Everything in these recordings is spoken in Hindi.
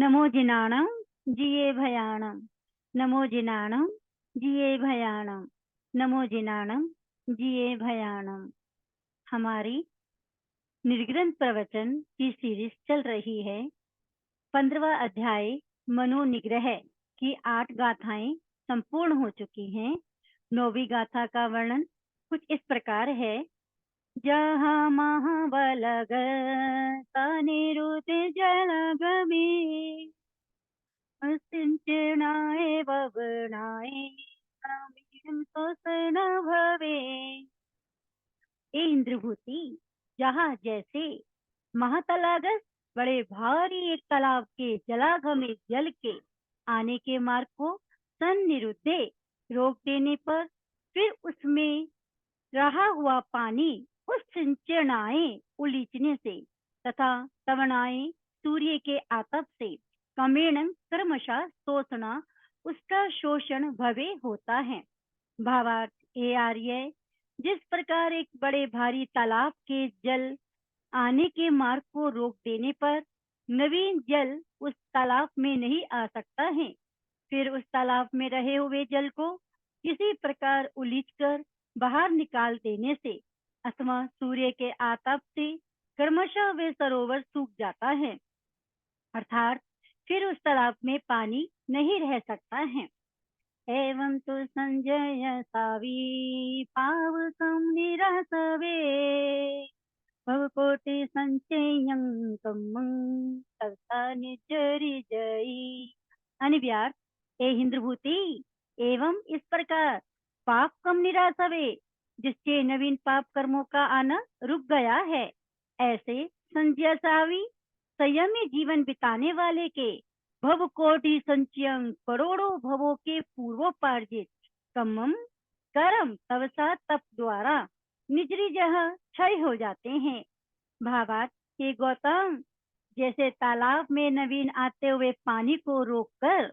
नमो जिनाणं जिये भयाणं, नमो जिनाणं जिये भयाणं, नमो जिनाणं जिये भयाणं। हमारी निर्ग्रंथ प्रवचन की सीरीज चल रही है। 15वां अध्याय मनोनिग्रह की 8 गाथाएं संपूर्ण हो चुकी हैं। 9वीं गाथा का वर्णन कुछ इस प्रकार है। जहाँ महाबलग तानिरुत जलगमे सिंचनाय ववनाय अमीयं सोसन भवे। ए इंद्रभूति, जहाँ जैसे महातलागस बड़े भारी एक तालाब के जलागमे जल के आने के मार्ग को सन्निरुद्धे रोक देने पर फिर उसमें रहा हुआ पानी उस सिंचनाए उलीचने से तथा तवनाए सूर्य के आतप से क्रमेण क्रमशः शोषणा उसका शोषण भवे होता है। भावार्थ ए आर्य, जिस प्रकार एक बड़े भारी तालाब के जल आने के मार्ग को रोक देने पर नवीन जल उस तालाब में नहीं आ सकता है, फिर उस तालाब में रहे हुए जल को किसी प्रकार उलीचकर बाहर निकाल देने से अथवा सूर्य के आतप से क्रमशः वे सरोवर सूख जाता है, अर्थात फिर उस तालाब में पानी नहीं रह सकता है। एवं तो संजय सावी पावकं निरसवे भवकोटि संचयं कम्मं तथा निजरि जयी। अनिव्यार्थ, ए इंद्रभूति, एवं इस प्रकार पाप कम निरासवे, जिसके नवीन पाप कर्मों का आना रुक गया है, ऐसे संजयसावी संयमी जीवन बिताने वाले के भव कोटि संचयं करोड़ों भवों के पूर्वोपार्जित कम्मम कर्म तवसा तप द्वारा निजरी जह क्षय हो जाते हैं। भावार्थ के गौतम, जैसे तालाब में नवीन आते हुए पानी को रोककर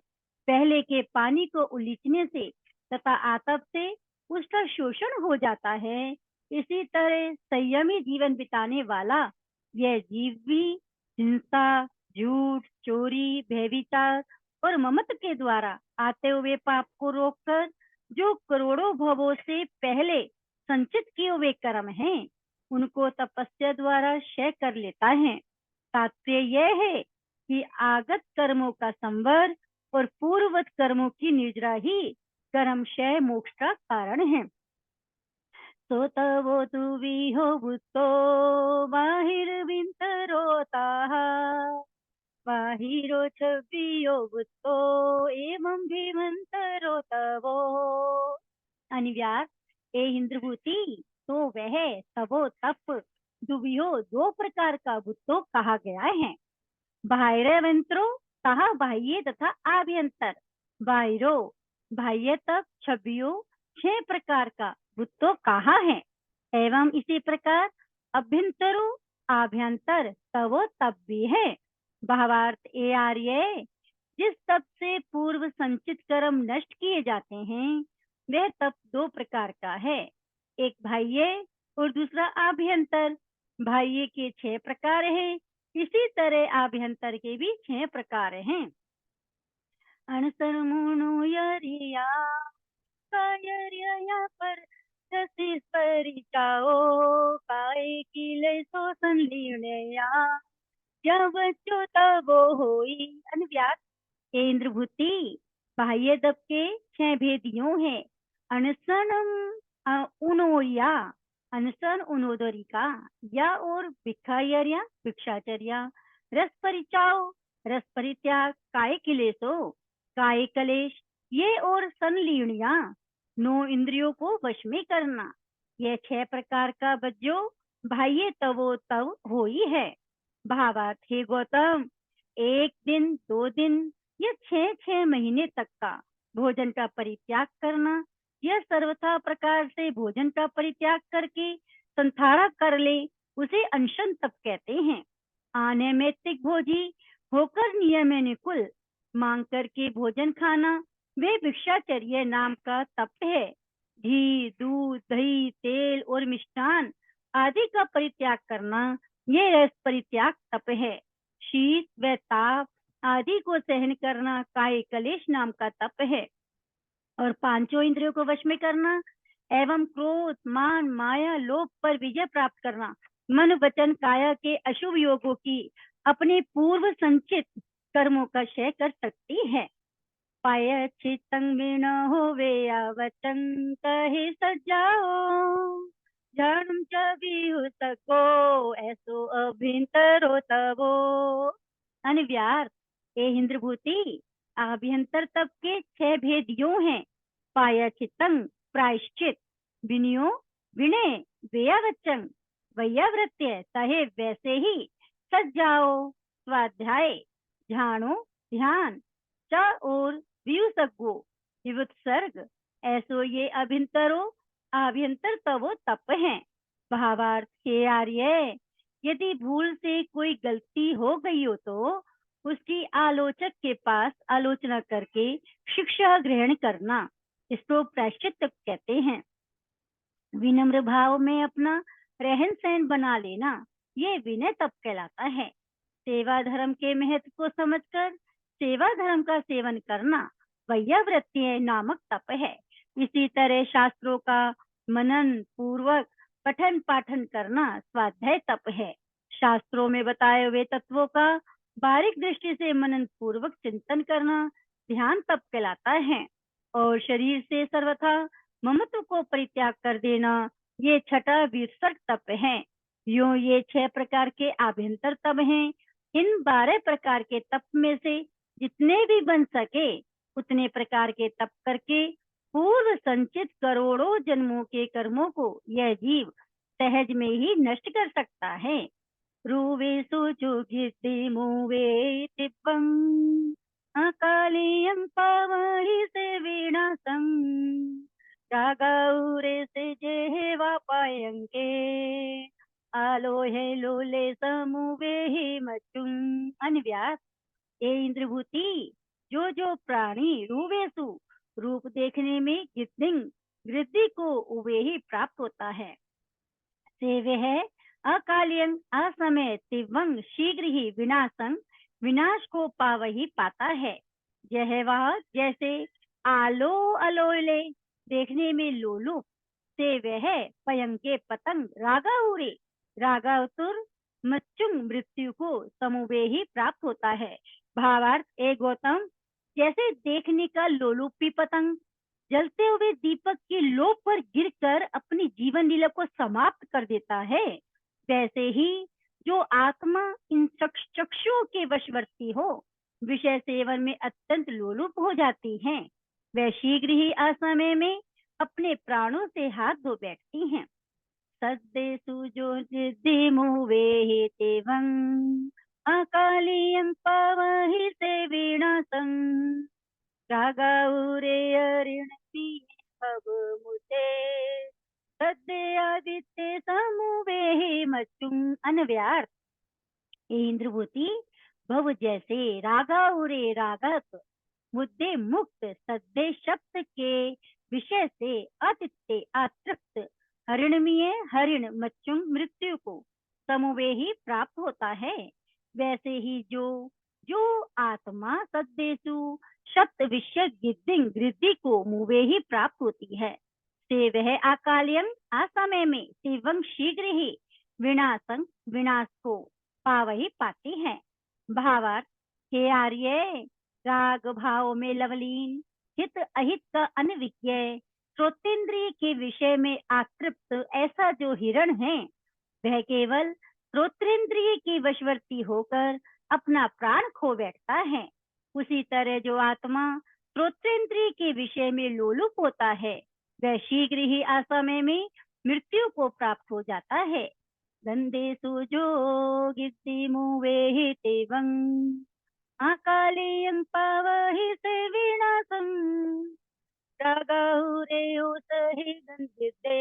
पहले के पानी को उलीचने से तथा आतप से उसका शोषण हो जाता है, इसी तरह संयमी जीवन बिताने वाला यह जीव भी हिंसा, झूठ, चोरी, भयविचार और ममत्व के द्वारा आते हुए पाप को रोककर जो करोड़ों भवों से पहले संचित किए हुए कर्म हैं, उनको तपस्या द्वारा क्षय कर लेता है। तात्पर्य यह है कि आगत कर्मों का संवर और पूर्ववत कर्मों की निर्जरा ही कर्म क्षय मोक्ष का कारण है। तो तवो तु विहो भूतो बाहिर विंतरोता बाहिरो छवियो भूतो एवं भीमंतरो तवो। अनिव्यार, ए इंद्रभूति, तो वह तवो तप दुवियो 2 प्रकार का भूतो कहा गया है। बाह्यवंतरो तथा बाह्य तथा आभ्यंतर। बाहिरो बाह्य तप छवियो 6 प्रकार का भूतो कहा है, एवं इसी प्रकार अभ्यंतरो आभ्यंतर तवो तप भी है। भावार्थ ए आर्य, जिस तप से पूर्व संचित कर्म नष्ट किए जाते हैं वह तप 2 प्रकार का है, एक बाह्य और दूसरा आभ्यंतर। बाह्य के 6 प्रकार है, इसी तरह आभ्यंतर के भी 6 प्रकार हैं। अणसरमुणु यरिया कायरिया पर जसी परिचाओ काय किले सो संलीणया जब तबो होई। अनव्यास, इंद्रभूति, बाह्य दप के 6 भेदियों हैं। अनसनम उनोया, अनसन उनोदरिका या और भिक्षाचर्या भिक्षाचर्या, रस परिचाओ रस परित्याग, काय किलेसो काय कलेश, ये और संलीणिया 9 इंद्रियों को वश में करना, यह 6 प्रकार का बज्जो बाह्य तवो तव हो ही है। भावार्थ, हे गौतम, 1 दिन 2 दिन या 6 महीने तक का भोजन का परित्याग करना, यह सर्वथा प्रकार से भोजन का परित्याग करके संथारा कर ले, उसे अनशन तप कहते हैं। अनैमित्तिक भोजी होकर नियमानुकूल मांग करके भोजन खाना वे भिक्षाचर्य नाम का तप है। घी, दूध, दही, तेल और मिष्टान आदि का परित्याग करना, ये रस परित्याग तप है। शीत व ताप, आदि को सहन करना काय कलेश नाम का तप है। और पांचों इंद्रियों को वश में करना एवं क्रोध, मान, माया, लोभ पर विजय प्राप्त करना मन, वचन, काया के अशुभ योगों की अपने पूर्व संचित कर्मों का क्षय कर सकती है। पाय चितंग न होवे या वचन कहे सजाओ, जन्म जबी हो सको ऐसो अभिंतरो तबो। अनव्यार हे इंद्रभूति, आभ्यंतर तप के 6 भेद यूं हैं। पाया चितंग प्रायश्चित, विनियो विनय, व्यवचन वैयावृत्य तहे वैसे ही सज जाओ, स्वाध्याय ध्यानो ध्यान च और व्युसर्गो विवुत्सर्ग, ऐसो ये अभिंतरो आभ्यंतर तवो तप है। भावार्थ के आर्य, यदि भूल से कोई गलती हो गई हो तो उसकी आलोचक के पास आलोचना करके शिक्षा ग्रहण करना, इसको प्रायश्चित कहते हैं। विनम्र भाव में अपना रहन सहन बना लेना, ये विनय तप कहलाता है। सेवा धर्म के महत्व को समझकर सेवा धर्म का सेवन करना वैयावृत्ति नामक तप है। इसी तरह शास्त्रों का मनन पूर्वक पठन पाठन करना स्वाध्याय तप है। शास्त्रों में बताए हुए तत्वों का बारीक दृष्टि से मनन पूर्वक चिंतन करना ध्यान तप कहलाता है। और शरीर से सर्वथा ममत्व को परित्याग कर देना, ये छठा विसर्ग तप है। यूं ये 6 प्रकार के आभ्यंतर तप हैं। इन 12 प्रकार के तप में से जितने भी बन सके उतने प्रकार के तप करके पूर्व संचित करोड़ों जन्मों के कर्मों को यह जीव सहज में ही नष्ट कर सकता है। रूवे सुचु कीर्ति मुवे तिप्पम, अकालियं पावहि से विनाशम, रागौरे से जेवा पायंके, आलोहे लोले समुवे ही मचुम। अनव्यास ये इंद्रभूति, जो जो प्राणी रूवेसु रूप देखने में गिद्धिंग वृद्धि को उवे ही प्राप्त होता है, से वह अकालियं असमय तिवंग शीघ्र ही विनाशं विनाश को पाव ही पाता है। यह वह जैसे आलो अलोले देखने में लोलुप, से वह पयंके पतंग रागाउरे रागातुर मच्चुंग मृत्यु को समुवे ही प्राप्त होता है। भावार्थ, ए गौतम, जैसे देखने का लोलुपी पतंग जलते हुए दीपक की लो पर गिरकर अपनी जीवन लीला को समाप्त कर देता है, वैसे ही जो आत्मा इन चक्षुओं के वशवर्ती हो विषय सेवन में अत्यंत लोलुप हो जाती हैं, वह शीघ्र ही असमय में अपने प्राणों से हाथ धो बैठती हैं। सद्देसु जो निधि मुवे ही तेवं, अकालियं पावहि से विनाशं, रागाउरे अरिणपी भव मुते, सद्दे आदित्य समुवे ही मचुम। अनव्यार्थ, इंद्रभूति, भव जैसे रागाउरे रागत मुद्दे मुक्त सद्दे शब्द के विषय से अतित्य अतृप्त हरिणमीय हरिण मच्चुंग मृत्यु को समुवे ही प्राप्त होता है, वैसे ही जो जो आत्मा सद्देशु शब्द विषय गिद्धिंग वृद्धि को मुवे ही प्राप्त होती है, से वह अकालियं असमय में शिवं शीघ्र ही विनाशं विनाश को पाव ही पाती है। भावार्थ, हे आर्य, राग भाव में लवलीन हित अहित का अनविज्ञ श्रोतेंद्रिय के विषय में आतृप्त ऐसा जो हिरण है, वह केवल श्रोत्रेंद्रिय की वशवर्ती होकर अपना प्राण खो बैठता है। उसी तरह जो आत्मा श्रोत्रेंद्रिय के विषय में लोलुप होता है, वह शीघ्र ही असमय में मृत्यु को प्राप्त हो जाता है। गंधेषु जो गिद्धि मुवे ही तेवं, अकालियं पावहि से विनाशं, रागाहुरेयो सहि गंधिते,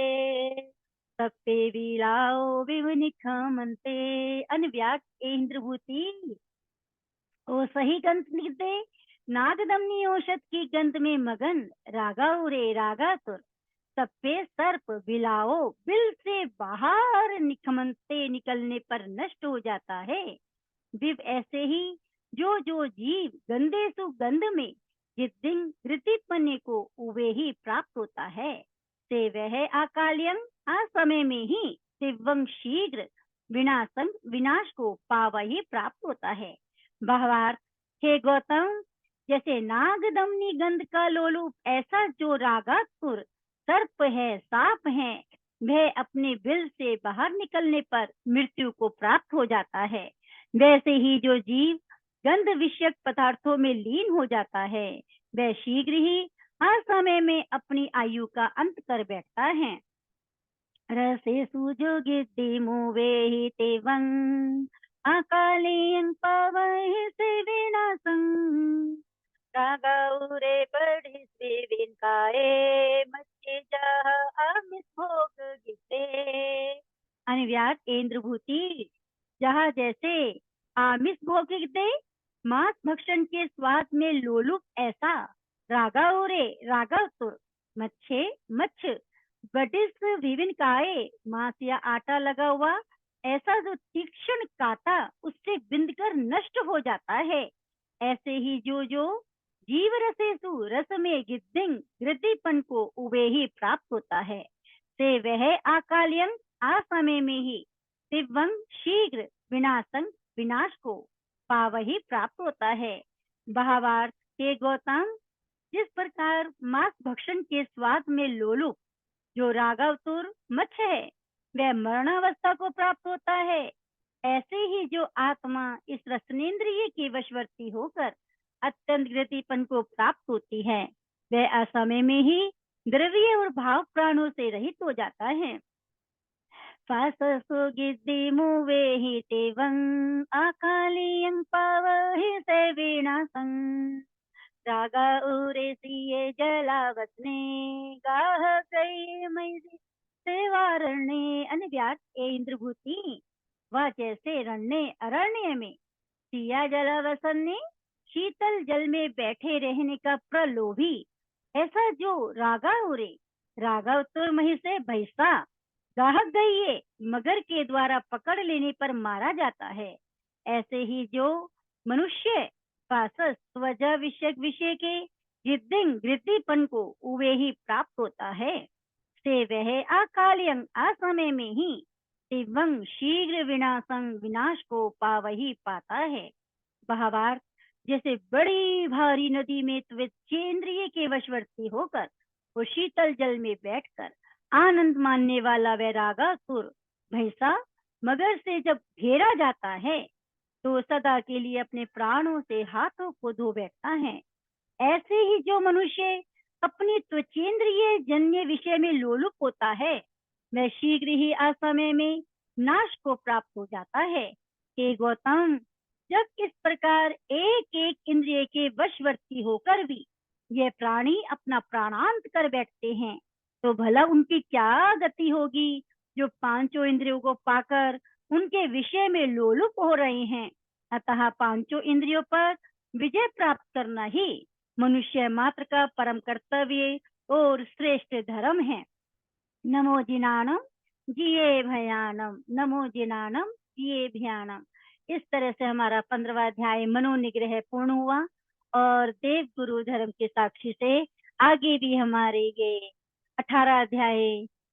तप्पे विलाओ विवनिखमन्ते। अनव्याक इंद्रभूति, ओ सही गंध निदे नागदमनी औषध की गंध में मगन रागाउरे रागातुर, सप्पे सर्प बिलाओ बिल से बाहर निखमनते निकलने पर नष्ट हो जाता है। विव ऐसे ही जो जो जीव गंदे सुगंध में जिद्दिंग धृतिपने को उवे ही प्राप्त होता है, से वह अकाल्यं असमय में ही दिव्यं शीघ्र विनाशं विनाश को पावा ही प्राप्त होता है। भावार्थ, हे गौतम, जैसे नागदमनी गंध का लोलुप ऐसा जो रागासुर सर्प है, साप है, वह अपने बिल से बाहर निकलने पर मृत्यु को प्राप्त हो जाता है, वैसे ही जो जीव गंध विषयक पदार्थों में लीन हो जाता है, वह शीघ्र ही हर समय में अपनी आयु का अंत कर बैठता है। रसेषु जुगिद्धिमु वेहितेवं अकालेयं पावहि सेविनाशं रागौरे बढ़ि सेविनकाये मच्चे जाह आमिष भोग गिते। अनिव्यात इंद्रभूति, जहाँ जैसे आमिष भोगिक दे मांस भक्षण के स्वाद में लोलुप ऐसा रागाउरे रागासुर मच्छे मच्छ बडिस विभिन्न काए मांस या आटा लगा हुआ ऐसा जो तीक्ष्ण काटा उससे बिंद कर नष्ट हो जाता है, ऐसे ही जो जो जीव रसेसु रस में गिद्धिंग गृद्धीपन को उबे ही प्राप्त होता है, से वह अकाल्यं असमय में ही दिव्यं शीघ्र विनाशं विनाश को पावही प्राप्त होता है। भावार्थ, हे गौतम, जिस प्रकार मांस भक्षण के स्वाद में लोलुप जो रागावतुर मच्छ है वह मरणावस्था को प्राप्त होता है, ऐसे ही जो आत्मा इस रसनेन्द्रिय की वशवर्ती होकर अत्यंत गतिपन को प्राप्त होती है, वह असमय में ही द्रव्य और भाव प्राणों से रहित हो जाता है। फाससु गिद्धिमु वेहितेवं अकालियं पावहि सेविनाशं रागा उरे सिए जलावतने गाह गई मई सेवारण्य। अनव्यात, ए इंद्रभूति, वह जैसे रण्य अरण्य में सिया जलावसन ने शीतल जल में बैठे रहने का प्रलोभी, ऐसा जो रागा उरे रागा उत्तर मही से भैसा गाहक गई है मगर के द्वारा पकड़ लेने पर मारा जाता है, ऐसे ही जो मनुष्य पासस त्वजा विषय के गिद्धिंग गृद्धीपन को उवे ही प्राप्त होता है, से वह अकाल्यं असमय में ही दिव्यं शीघ्र विनाशं विनाश को पावही पाता है। भावार्थ, जैसे बड़ी भारी नदी में त्वचेंद्रिय के वशवर्ती होकर वो शीतल जल में बैठकर आनंद मानने वाला वैरागासुर भैंसा मगर से जब घेरा जाता है तो सदा के लिए अपने प्राणों से हाथों को धो बैठता है, ऐसे ही जो मनुष्य अपनी त्वचेंद्रिय जन्य विषय में लोलुप होता है, वह शीघ्र ही असमय में नाश को प्राप्त हो जाता है। हे गौतम, जब इस प्रकार एक एक इंद्रिय के वशवर्ती होकर भी यह प्राणी अपना प्राणांत कर बैठते हैं, तो भला उनकी क्या गति होगी जो पांचों इंद्रियों को पाकर उनके विषय में लोलुप हो रहे हैं। अतः पांचों इंद्रियों पर विजय प्राप्त करना ही मनुष्य मात्र का परम कर्तव्य और श्रेष्ठ धर्म है। नमो जिनानम जिये भयानम, नमो जिनानम जिये भयानम। इस तरह से हमारा 15वां अध्याय मनोनिग्रह पूर्ण हुआ और देव गुरु धर्म के साक्षी से आगे भी हमारे ये 18 अध्याय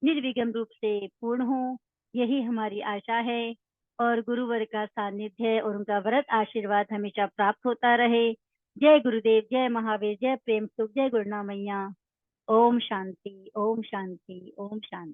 निर्विघ्न रूप से पूर्ण हो, यही हमारी आशा है। और गुरुवर का सानिध्य और उनका वरद आशीर्वाद हमेशा प्राप्त होता रहे। जय गुरुदेव, जय महावीर, जय प्रेम सुख, जय गुरुना मैया। ओम शांति, ओम शांति, ओम शांति।